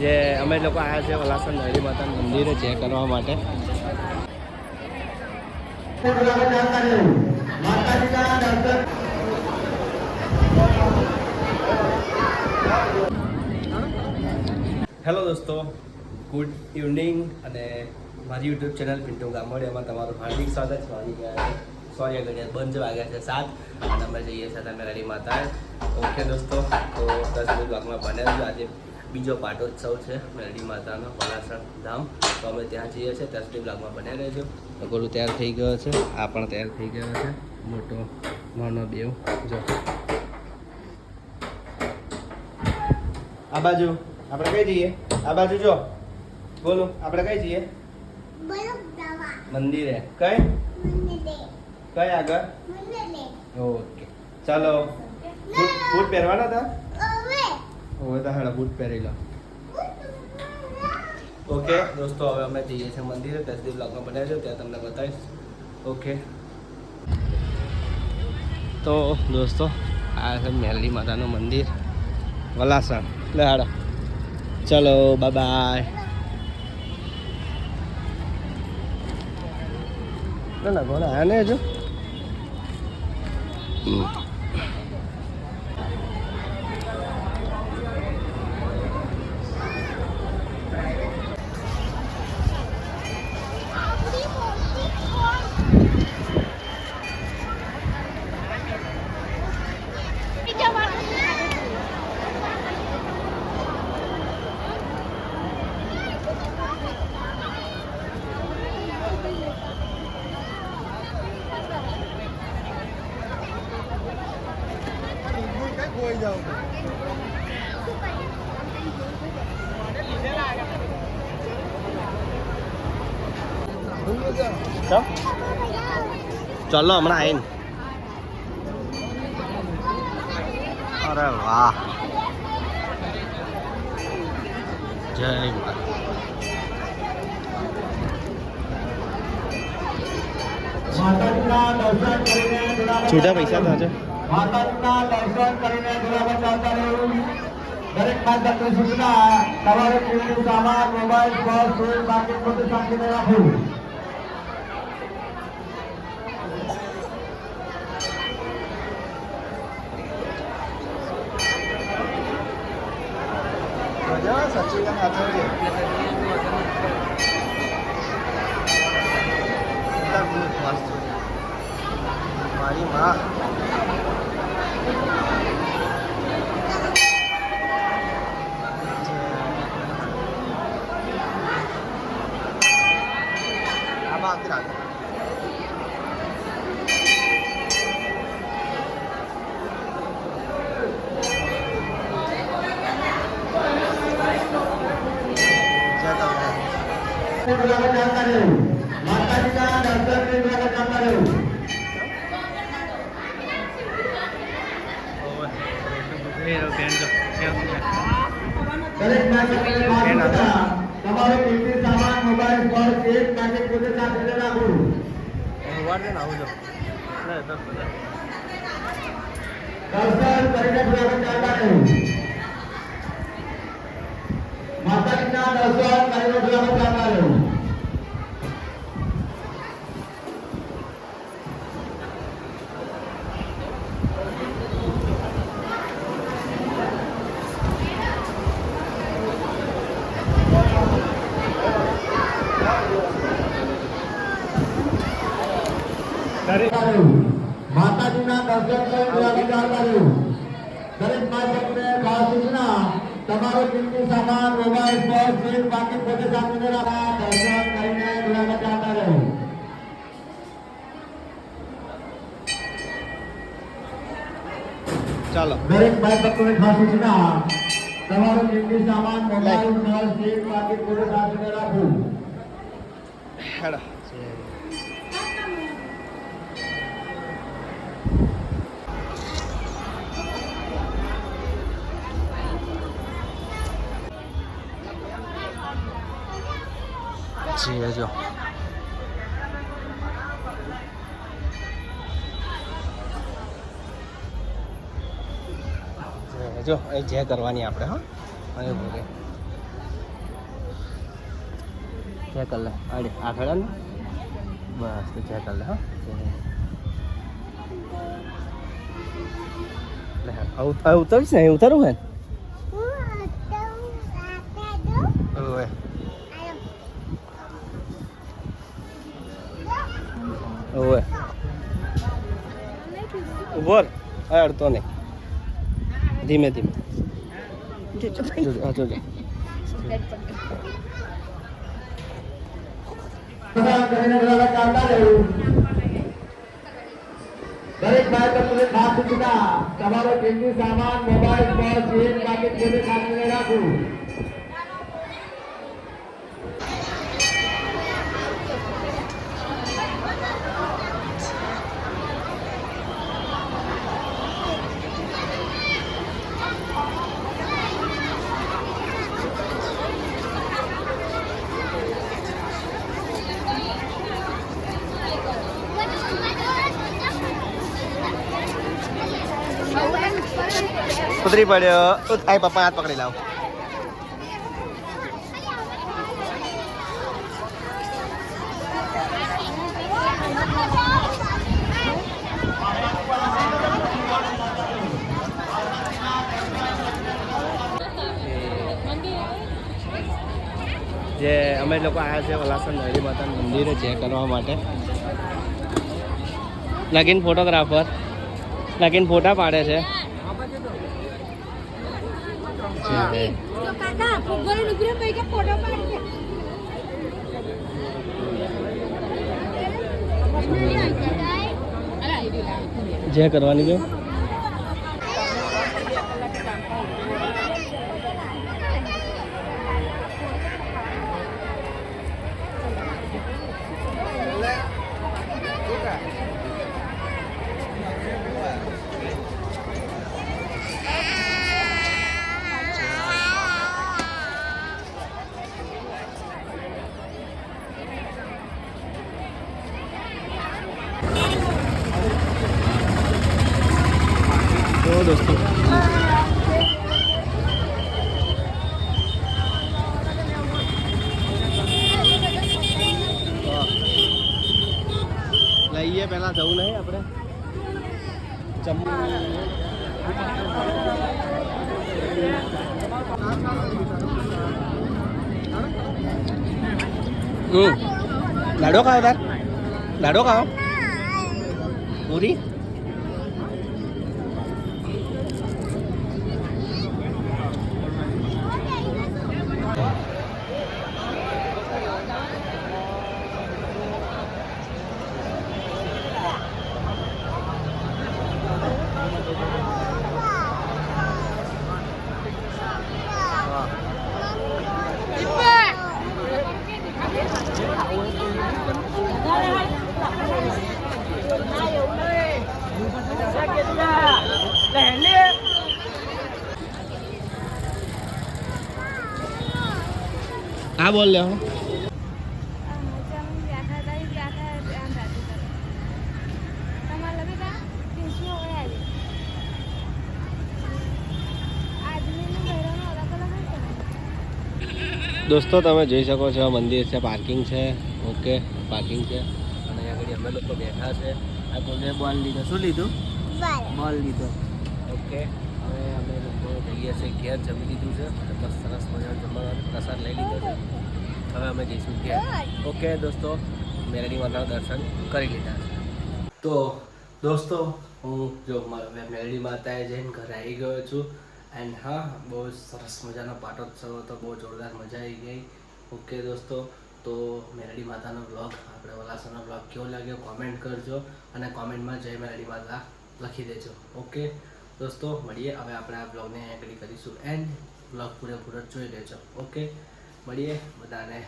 જે અમે લોકો આવ્યા છે વલાસણ મેરડી માતાના મંદિરે ચેક કરવા માટે. હેલો દોસ્તો, ગુડ ઇવનિંગ અને મારી યુટ્યુબ ચેનલ પિન્ટુ ગામડિયામાં તમારું હાર્દિક સ્વાગત છે. સોરી ઘડિયાળ બંધ વાગ્યા છે 7 અને અમે જઈએ છીએ મેરડી માતા. ઓકે દોસ્તો, તો 10 વાગમાં બને આજે બીજો પાટોત્સવ છે મેરડી માતાનો વલાસણ ધામ. તો અમે ત્યાં જઈએ છીએ, 10 બ્લોગમાં બને રહેજો. ગોળું તૈયાર થઈ ગયો છે, આ પણ તૈયાર થઈ ગયો છે, મોટો નાનો બેવ. જો આ બાજુ આપણે કઈ જઈએ? આ બાજુ જો બોલો, આપણે કઈ જઈએ? મંદિરે. કઈ કઈ આગળ? ઓકે ચાલો. બૂટ પહેરવાના હતા? હવે તો હેડા બૂટ પહેરી લો. ઓકે દોસ્તો, હવે અમે જઈએ છીએ મંદિરે. 10 બ્લોગમાં બનાવજો, ત્યાં તમને બતાવીશ. ઓકે તો દોસ્તો, આ છે મેરડી માતાનું મંદિર વલાસણ. લે હાડો, ચલો બાય બાય. ના ઘોડા આને જો ચલો હમણાં આવીને. અરે વાહ, જય માતા. છૂટા પૈસા થશે. માતાજીના દર્શન કરીને જોડાવા ચાલતા રહેવું. દરેક માતા સૂચના તમારે કિંમતી સામાન, મોબાઈલ, પર્સ, શૂઝ, બાકી બધું સાચવીને રાખવું. સચિન હાથે મારી માં આમાં આવતી રાખે. માતાજીના દર્શન કરીને ચાલતા રહેવું. દરેક માતા તમારે કિંમતી સામાન, મોબાઈલ, પર્સ, એક પાકીટ પોતે સાથે રાખવું. દર્શન કરીને ચાલતા રહેવું. માતાજીના દર્શન કરીને ચાલતા રહેવું. માતાજીના દર્શન કરીને ચાલતા રહેવું. દરેક માતાજીને ખાસ સૂચના તમારો કિંમતી સામાન, મોબાઈલ, પર્સ, ચેક, બાકી પોતે સાચવીને રાખવા. દર્શન કરીને ચાલતા રહેવું. ચાલો. દરેક ભાઈ ભક્તોને ખાસ સૂચના તમારો કિંમતી સામાન, મોબાઈલ, પર્સ, ચેક, બાકી પોતે સાચવીને રાખવું. હેડા છે જો જો અહીં જે કરવાની આપણે. હા અહીં બોલે ચેક કર લે આડે આ ખડા ને બસ તો ચેક કર લે હા લે આ ઉતરીશ ને ઉતારું હે ઓવે ઓવે ઉભર અડતો નહીં ધીમે ધીમે જોજો દરેક ભાઈ તમને ખાસ સૂચના તમારો કિંમતી સામાન મોબાઈલ પર્સ ચેન પાકીટ પોતે સાચવીને રાખવું ઉતરી પડ્યો આય પપ્પા હાથ પકડી લાવ જે અમે લોકો આવ્યા છે વલાસણ મેરડી માતાના મંદિરે ચેક કરવા માટે લગીન ફોટોગ્રાફર લગીન ફોટા પાડે છે જે કરવાની છે તો દોસ્તો લઈએ પહેલા જવું નહીં આપણે લાડો ખાઓ તાર લાડો ખાઓ પૂરી હા બોલ લે દોસ્તો તમે જોઈ શકો છો મંદિર છે પાર્કિંગ છે ઓકે પાર્કિંગ છે અને આગળ અમે લોકો બેઠા છે આ કોને બોલ લીધો શું લીધું બોલ લીધો ઓકે હવે અમે લોકો જઈએ છીએ ઘેર જમી લીધું છે બસ સરસ મજાનો જમવાનો પ્રસાદ લઈ લીધો છે હવે અમે જઈશું ઘેર ઓકે દોસ્તો મેરડી માતાના દર્શન કરી લીધા છે તો દોસ્તો હું જો મેરડી માતાએ જઈને ઘરે આવી ગયો છું એન્ડ હા બહુ સરસ મજાનો પાટોત્સવ હતો બહુ જોરદાર મજા આવી ગઈ ઓકે દોસ્તો તો મેરડી માતાનો બ્લોગ આપણે વલાસણનો બ્લોગ કેવો લાગ્યો કોમેન્ટ કરજો અને કોમેન્ટમાં જય મેરડી માતા લખી દેજો ઓકે દોસ્તો મળીએ હવે આપણે આ બ્લોગને આગળ કરીશું એન્ડ બ્લોગ પૂરેપૂરો જોઈ લેજો ઓકે મળીએ બધાને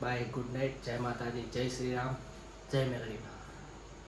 બાય ગુડ નાઇટ જય માતાજી જય શ્રી રામ જય મેરડી.